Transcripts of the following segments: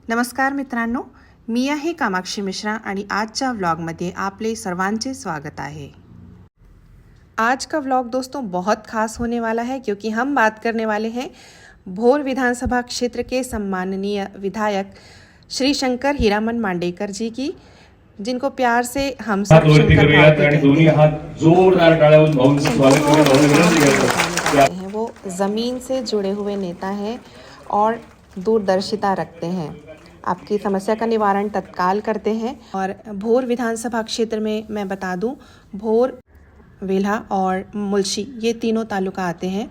नमस्कार मित्रांनो, मी आहे कामाक्षी मिश्रा आणि आजच्या व्लॉगमध्ये आपले सर्वांचे स्वागत है। आज का व्लॉग दोस्तों बहुत खास होने वाला है क्योंकि हम बात करने वाले हैं भोर विधानसभा क्षेत्र के सम्माननीय विधायक श्री शंकर हीरामन मांडेकर जी की, जिनको प्यार से हम सब शंकर भाऊ कहते हैं। वो ज़मीन से जुड़े हुए नेता हैं और दूरदर्शिता रखते हैं, आपकी समस्या का निवारण तत्काल करते हैं। और भोर विधानसभा क्षेत्र में मैं बता दूं, भोर, वेल्हा और मुल्शी ये तीनों तालुका आते हैं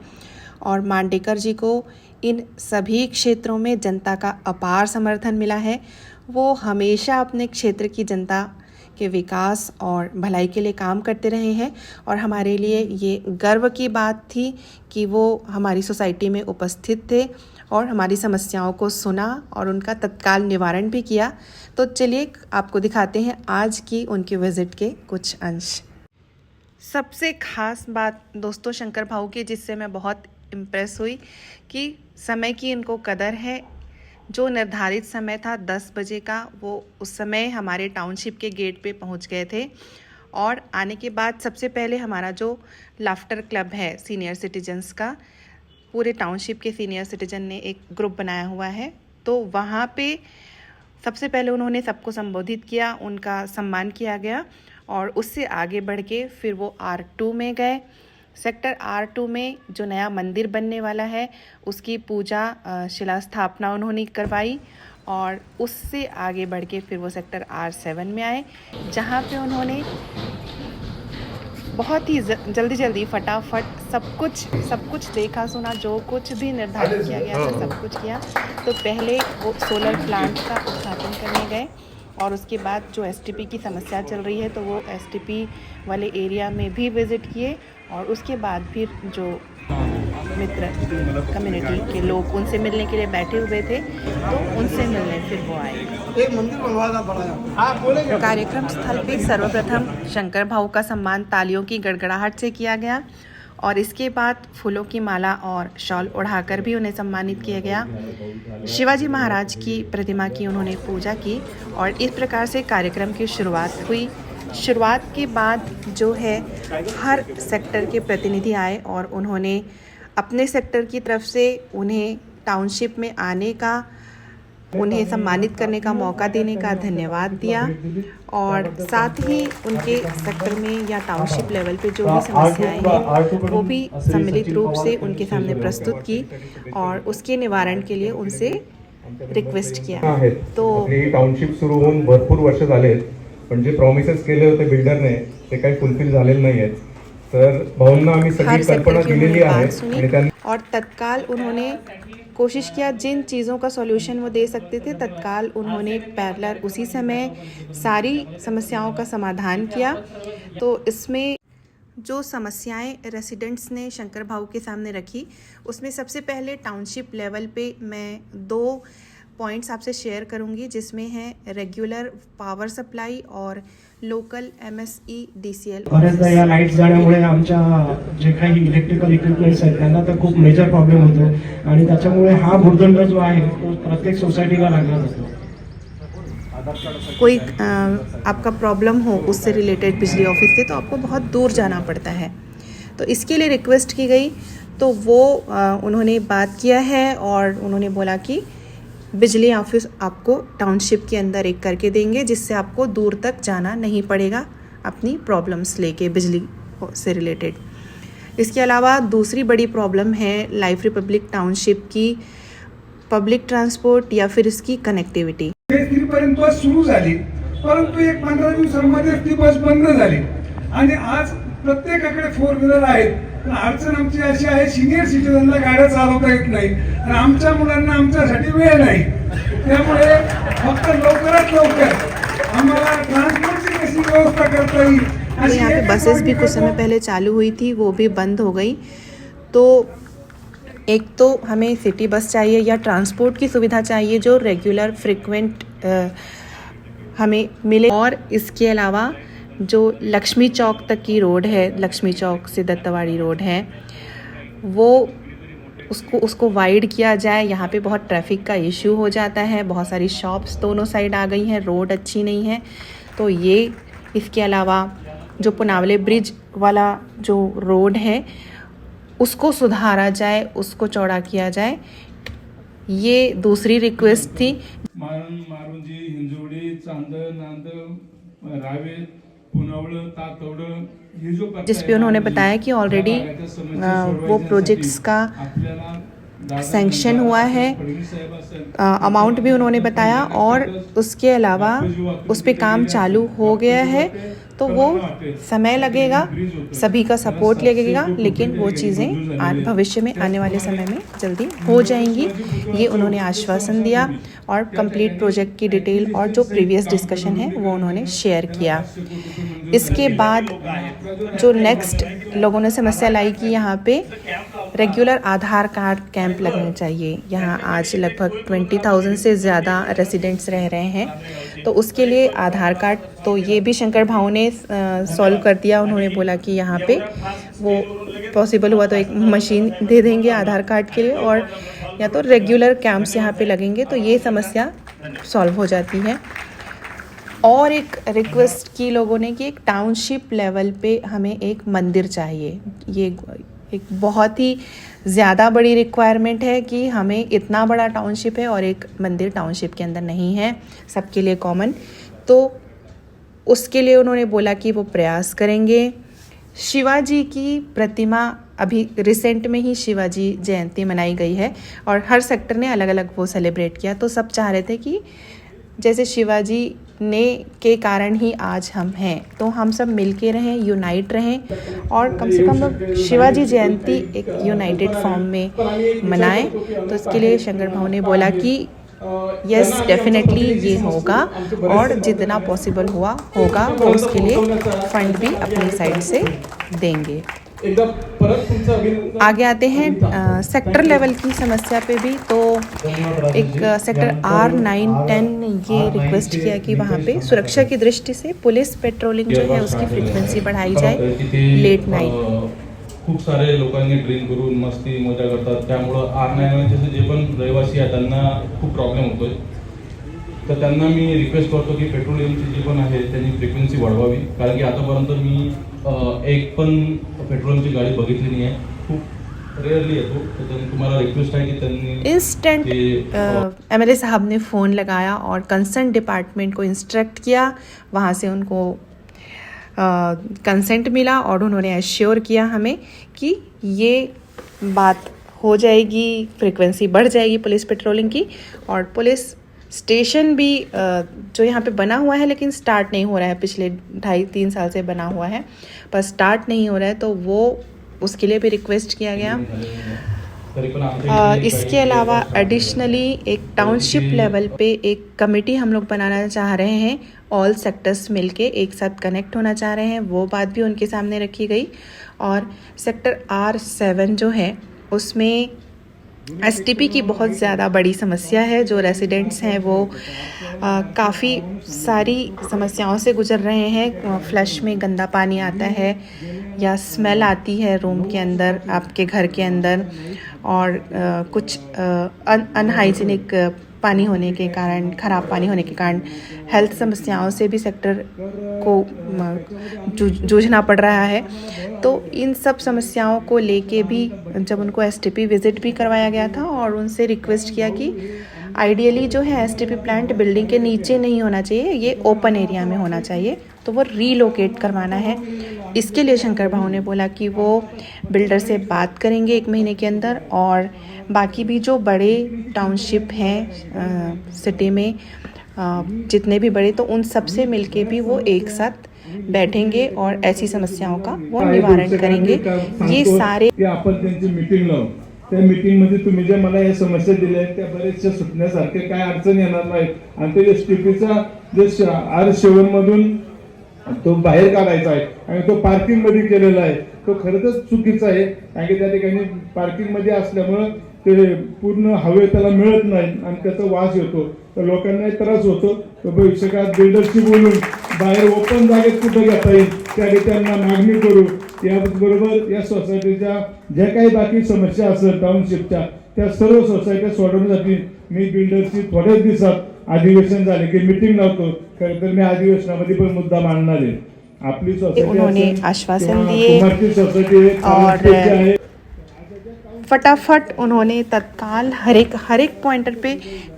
और मांडेकर जी को इन सभी क्षेत्रों में जनता का अपार समर्थन मिला है। वो हमेशा अपने क्षेत्र की जनता के विकास और भलाई के लिए काम करते रहे हैं और हमारे लिए ये गर्व की बात थी कि वो हमारी सोसाइटी में उपस्थित थे और हमारी समस्याओं को सुना और उनका तत्काल निवारण भी किया। तो चलिए आपको दिखाते हैं आज की उनकी विज़िट के कुछ अंश। सबसे ख़ास बात दोस्तों शंकर भाऊ की, जिससे मैं बहुत इम्प्रेस हुई कि समय की इनको कदर है। जो निर्धारित समय था 10 बजे का, वो उस समय हमारे टाउनशिप के गेट पे पहुंच गए थे और आने के बाद सबसे पहले हमारा जो लाफ्टर क्लब है सीनियर सिटीजन्स का, पूरे टाउनशिप के सीनियर सिटीजन ने एक ग्रुप बनाया हुआ है, तो वहाँ पे सबसे पहले उन्होंने सबको संबोधित किया, उनका सम्मान किया गया और उससे आगे बढ़ के फिर वो R2 में गए। सेक्टर R2 में जो नया मंदिर बनने वाला है उसकी पूजा शिला स्थापना उन्होंने करवाई और उससे आगे बढ़ के फिर वो सेक्टर R7 में आए, जहाँ पे उन्होंने बहुत ही जल्दी फटाफट सब कुछ देखा सुना, जो कुछ भी निर्धारित किया गया था सब कुछ किया। तो पहले वो सोलर प्लांट का उद्घाटन करने गए और उसके बाद जो STP की समस्या चल रही है तो वो STP वाले एरिया में भी विज़िट किए और उसके बाद फिर जो मित्र कम्युनिटी के लोग उनसे मिलने के लिए बैठे हुए थे तो उनसे मिलने फिर वो आए। कार्यक्रम स्थल पे सर्वप्रथम शंकर भाऊ का सम्मान तालियों की गड़गड़ाहट से किया गया और इसके बाद फूलों की माला और शॉल ओढ़ाकर भी उन्हें सम्मानित किया गया। शिवाजी महाराज की प्रतिमा की उन्होंने पूजा की और इस प्रकार से कार्यक्रम की शुरुआत हुई। शुरुआत के बाद जो है हर सेक्टर के प्रतिनिधि आए और उन्होंने अपने सेक्टर की तरफ से उन्हें टाउनशिप में आने का, उन्हें सम्मानित करने का मौका देने का धन्यवाद दिया और साथ ही उनके सेक्टर में या टाउनशिप लेवल पे जो भी समस्याएं हैं वो भी सम्मिलित रूप से उनके सामने प्रस्तुत की और उसके निवारण के लिए उनसे रिक्वेस्ट किया। तो टाउनशिप सुरू होऊन भरपूर वर्ष झाले, पण जे प्रॉमिसेस केले होते बिल्डरने ते काही फुलफिल झालेले नाहीयेत। तर भाऊंना आम्ही सगळी कल्पना दिलेली आहे और तत्काल उन्होंने कोशिश किया, जिन चीज़ों का सॉल्यूशन वो दे सकते थे तत्काल उन्होंने पैरेलल उसी समय सारी समस्याओं का समाधान किया। तो इसमें जो समस्याएं रेसिडेंट्स ने शंकर भाऊ के सामने रखी उसमें सबसे पहले टाउनशिप लेवल पे मैं 2 पॉइंट्स आपसे शेयर करूंगी, जिसमें है रेगुलर पावर सप्लाई और लोकल MSE DCL। बऱ्याचदा या लाईट जाण्यामुळे आमच्या जे काही इलेक्ट्रिकल इक्विपमेंट्स आहेत त्यांना तर खूप मेजर प्रॉब्लेम होतो आणि त्याच्यामुळे हा भुर्दंड जो आहे तो प्रत्येक सोसायटीला लागला जातो। कोई आपका प्रॉब्लम हो उससे रिलेटेड बिजली ऑफिस से तो आपको बहुत दूर जाना पड़ता है, तो इसके लिए रिक्वेस्ट की गई। तो वो उन्होंने बात किया है और उन्होंने बोला कि बिजली ऑफिस आपको टाउनशिप के अंदर एक करके देंगे, जिससे आपको दूर तक जाना नहीं पड़ेगा अपनी प्रॉब्लम्स लेके बिजली से रिलेटेड। इसके अलावा दूसरी बड़ी प्रॉब्लम है लाइफ रिपब्लिक टाउनशिप की पब्लिक ट्रांसपोर्ट या फिर इसकी कनेक्टिविटी। पर्यंत बस सुरू झाली, परंतु एक 15 दिवसांमध्ये ती बस बंद झाली आणि आज प्रत्येकाकडे 4 व्हीलर आहेत। अडचण आमची अशी आहे, सिनियर सिटीजनला गाड्या चालवता येत नाही आणि आमच्या मुलांना आमच्यासाठी वेळ नाही, त्यामुळे फक्त लवकरात लवकर आम्हाला ट्रान्सपोर्टची कशी व्यवस्था करता येईल। यहाँ पे बसेस भी कुछ समय पहले चालू हुई थी, वो भी बंद हो गई। तो एक तो हमें सिटी बस चाहिए या ट्रांसपोर्ट की सुविधा चाहिए जो रेगुलर फ्रिक्वेंट हमें मिले, और इसके अलावा जो लक्ष्मी चौक तक की रोड है, लक्ष्मी चौक से दत्तवाड़ी रोड है, वो उसको वाइड किया जाए। यहाँ पे बहुत ट्रैफिक का इशू हो जाता है, बहुत सारी शॉप्स दोनों साइड आ गई हैं, रोड अच्छी नहीं है। तो ये इसके अलावा जो पुनावले ब्रिज वाला जो रोड है उसको सुधारा जाए, उसको चौड़ा किया जाए। ये दूसरी रिक्वेस्ट थी। मारुंजी, हिंजवडी, चांदण, नांद, रावे, पुनावळ, तातवड, हे जो पट्टा जिस पे उन्होंने बताया कि ऑलरेडी वो प्रोजेक्ट्स का सैंक्शन हुआ है, अमाउंट भी उन्होंने बताया और उसके अलावा उस पे काम चालू हो गया है। तो वो समय लगेगा, सभी का सपोर्ट लगेगा, लेकिन वो चीज़ें भविष्य में आने वाले समय में जल्दी हो जाएंगी, ये उन्होंने आश्वासन दिया। और कंप्लीट प्रोजेक्ट की डिटेल और जो प्रीवियस डिस्कशन है वो उन्होंने शेयर किया। इसके बाद जो नेक्स्ट लोगों ने समस्या लाई कि यहाँ पे रेगुलर आधार कार्ड कैंप लगने चाहिए। यहाँ आज लगभग 20,000 से ज़्यादा रेसिडेंट्स रह रहे हैं, तो उसके लिए आधार कार्ड, तो ये भी शंकर भाऊ ने सॉल्व कर दिया। उन्होंने बोला कि यहाँ पे वो पॉसिबल हुआ तो एक मशीन दे देंगे आधार कार्ड के लिए, और या तो रेगुलर कैंप्स यहाँ पे लगेंगे, तो ये समस्या सॉल्व हो जाती है। और एक रिक्वेस्ट की लोगों ने कि एक टाउनशिप लेवल पे हमें एक मंदिर चाहिए। ये एक बहुत ही ज़्यादा बड़ी रिक्वायरमेंट है कि हमें इतना बड़ा टाउनशिप है और एक मंदिर टाउनशिप के अंदर नहीं है सबके लिए कॉमन। तो उसके लिए उन्होंने बोला कि वो प्रयास करेंगे। शिवाजी की प्रतिमा, अभी रिसेंट में ही शिवाजी जयंती मनाई गई है और हर सेक्टर ने अलग अलग वो सेलिब्रेट किया। तो सब चाह रहे थे कि जैसे शिवाजी ने के कारण ही आज हम हैं, तो हम सब मिलके रहें, यूनाइट रहें और कम से कम शिवाजी जयंती एक यूनाइटेड फॉर्म में मनाएं। तो इसके लिए शंकर भाऊ ने बोला कि यस डेफिनेटली ये होगा और जितना पॉसिबल होगा वो उसके लिए फंड भी अपनी साइड से देंगे। आगे आते हैं सेक्टर लेवल की समस्या पे भी। तो एक सेक्टर R9-10 ने ये रिक्वेस्ट किया कि वहाँ पे सुरक्षा की दृष्टि से पुलिस पेट्रोलिंग जो है उसकी फ्रिक्वेंसी बढ़ाई जाए लेट नाईट। खूप सारे लोकांनी ड्रिंक करून मस्ती मजा करतात, त्यामुळं R9 जे पण रहिवासी आहेत त्यांना खूप प्रॉब्लेम होतोय। तर त्यांना मी रिक्वेस्ट करतो की पेट्रोलिंगची जी पण आहे त्यांनी फ्रिक्वेन्सी वाढवावी, कारण की आतापर्यंत मी एक पण पेट्रोलिंगची गाडी बघितली नाही आहे, खूप रेअरली येतो। तर तुम्हाला रिक्वेस्ट आहे की त्यांनी इंस्टेंट MLA साहब ने फ़ोन लगाया और कंसर्न डिपार्टमेंट को इंस्ट्रक्ट किया, वहाँ से उनको कंसेंट मिला और उन्होंने एश्योर किया हमें कि ये बात हो जाएगी, फ्रिक्वेंसी बढ़ जाएगी पुलिस पेट्रोलिंग की। और पुलिस स्टेशन भी जो यहाँ पे बना हुआ है लेकिन स्टार्ट नहीं हो रहा है, पिछले 2.5-3 साल से बना हुआ है पर स्टार्ट नहीं हो रहा है, तो वो उसके लिए भी रिक्वेस्ट किया गया। इसके अलावा एडिशनली एक टाउनशिप लेवल पे एक कमेटी हम लोग बनाना चाह रहे हैं, ऑल सेक्टर्स मिलके एक साथ कनेक्ट होना चाह रहे हैं, वो बात भी उनके सामने रखी गई। और सेक्टर R7 जो है उसमें STP की बहुत ज़्यादा बड़ी समस्या है। जो रेसिडेंट्स हैं वो काफ़ी सारी समस्याओं से गुजर रहे हैं। फ्लश में गंदा पानी आता है या स्मेल आती है रूम के अंदर, आपके घर के अंदर, और कुछ अनहाइजीनिक पानी होने के कारण, ख़राब पानी होने के कारण हेल्थ समस्याओं से भी सेक्टर को जूझना पड़ रहा है। तो इन सब समस्याओं को लेके भी जब उनको STP विज़िट भी करवाया गया था और उनसे रिक्वेस्ट किया कि आइडियली जो है STP प्लांट बिल्डिंग के नीचे नहीं होना चाहिए, ये ओपन एरिया में होना चाहिए, तो वो रीलोकेट करवाना है। इसके लिए शंकर भाऊ ने बोला कि वो बिल्डर से बात करेंगे 1 महीने के अंदर, और बाकी भी जो बड़े टाउनशिप हैं सिटी में जितने भी बड़े, तो उन सब से मिलके भी वो एक साथ बैठेंगे और ऐसी समस्याओं का वो निवारण करेंगे। ये सारे आपण त्यांची मीटिंग लावू, त्या मीटिंग मध्ये तुम्ही जे मला या समस्या दिल्या आहेत त्या बरेचशा सुटण्यासारखे काय अडचण येणार नाहीत आणि ते STPचा जे R7 मधून तो बाहेर काढायचा आहे आणि तो पार्किंग मध्ये केलेला आहे, तो खरंच चुकीचा आहे, कारण की त्या ठिकाणी पार्किंग मध्ये असल्यामुळे ते पूर्ण हवे त्याला मिळत नाही आणि त्याचा वास येतो, तर लोकांनाही त्रास होतो। तर भविष्यकाळात बिल्डरशी बोलून बाहेर ओपन जागेत कुठे घेता येईल त्या त्यांना मागणी करू याचबरोबर या सोसायटीच्या ज्या काही बाकी समस्या असतात टाउनशिपच्या त्या सर्व सोसायट्या सोडवण्यासाठी मी बिल्डरची थोड्याच दिवसात अधिवेशन झाले की मीटिंग लावतो. खरं तर मी अधिवेशनामध्ये पण मुद्दा मांडणार आहे. आपली सोसायटी उन्होंने आश्वासन दिए और फटाफट उन्होंने तत्काल हर एक पॉइंटर पे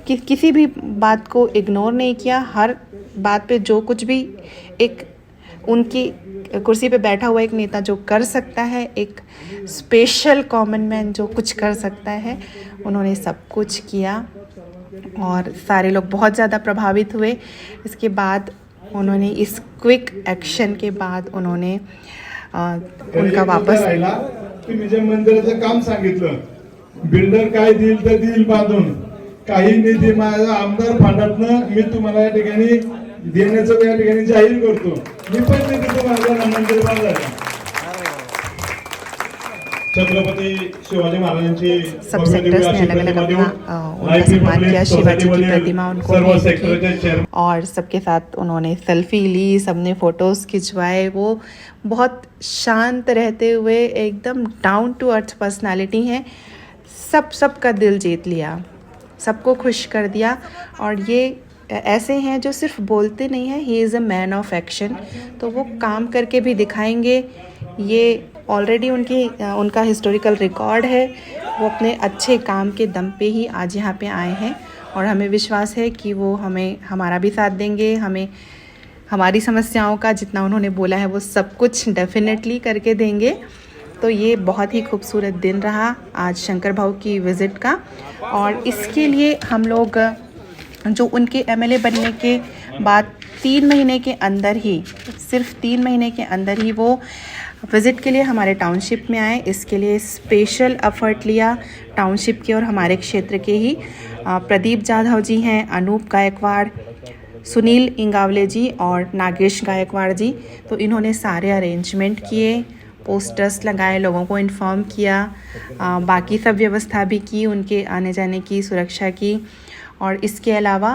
किसी भी बात को इग्नोर नहीं किया. हर बात पे जो कुछ भी एक उनकी कुर्सी पे बैठा हुआ एक नेता जो कर सकता है, एक स्पेशल कॉमन मैन जो कुछ कर सकता है, उन्होंने सब कुछ किया और सारे लोग बहुत ज़्यादा प्रभावित हुए. इसके बाद उन्होंने इस क्विक एक्शन के बाद उन्होंने उनका वापस तुम्ही जे मंदिराचं काम सांगितलं, बिल्डर काय देईल तर देईल बांधून, काही निधी माझ्या आमदार फंडातनं मी तुम्हाला या ठिकाणी देण्याचं या ठिकाणी जाहीर करतो. मी पण निधी तुम्हाला मंदिर बांधायला. छत्रपती शिवाजी महाराजांची सब सेक्टर्स ने अलग अलग उनका सम्मान किया. शिवाजी की प्रतिमा उनको भेंट की और सबके साथ उन्होंने सेल्फी ली, सबने फ़ोटोज़ खिंचवाए. वो बहुत शांत रहते हुए एकदम डाउन टू अर्थ पर्सनालिटी हैं. सबका दिल जीत लिया, सबको खुश कर दिया. और ये ऐसे हैं जो सिर्फ बोलते नहीं हैं, he is a man of action. तो वो काम करके भी दिखाएंगे. ये ऑलरेडी उनका हिस्टोरिकल रिकॉर्ड है. वो अपने अच्छे काम के दम पे ही आज यहाँ पे आए हैं और हमें विश्वास है कि वो हमारा भी साथ देंगे. हमें हमारी समस्याओं का जितना उन्होंने बोला है वो सब कुछ डेफिनेटली करके देंगे. तो ये बहुत ही खूबसूरत दिन रहा आज शंकर भाऊ की विज़िट का. और इसके लिए हम लोग जो उनके एमएलए बनने के बाद 3 महीने के अंदर ही, सिर्फ 3 महीने के अंदर ही वो विज़िट के लिए हमारे टाउनशिप में आए. इसके लिए स्पेशल एफर्ट लिया टाउनशिप के और हमारे क्षेत्र के ही प्रदीप जाधव जी हैं, अनूप गायकवाड़, सुनील इंगावले जी और नागेश गायकवाड़ जी. तो इन्होंने सारे अरेंजमेंट किए, पोस्टर्स लगाए, लोगों को इन्फॉर्म किया, बाकी सब व्यवस्था भी की, उनके आने जाने की, सुरक्षा की. और इसके अलावा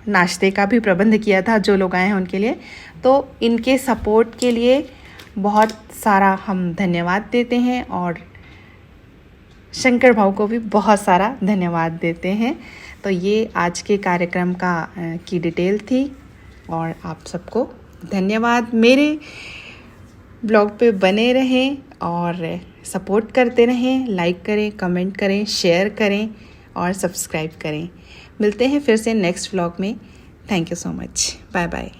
नाश्ते का भी प्रबंध किया था जो लोग आए हैं उनके लिए. तो इनके सपोर्ट के लिए बहुत सारा हम धन्यवाद देते हैं और शंकर भाऊ को भी बहुत सारा धन्यवाद देते हैं. तो ये आज के कार्यक्रम की डिटेल थी और आप सबको धन्यवाद. मेरे ब्लॉग पे बने रहें और सपोर्ट करते रहें. लाइक करें, कमेंट करें, शेयर करें और सब्सक्राइब करें. मिलते हैं फिर से नेक्स्ट व्लॉग में. Thank you so much. Bye bye.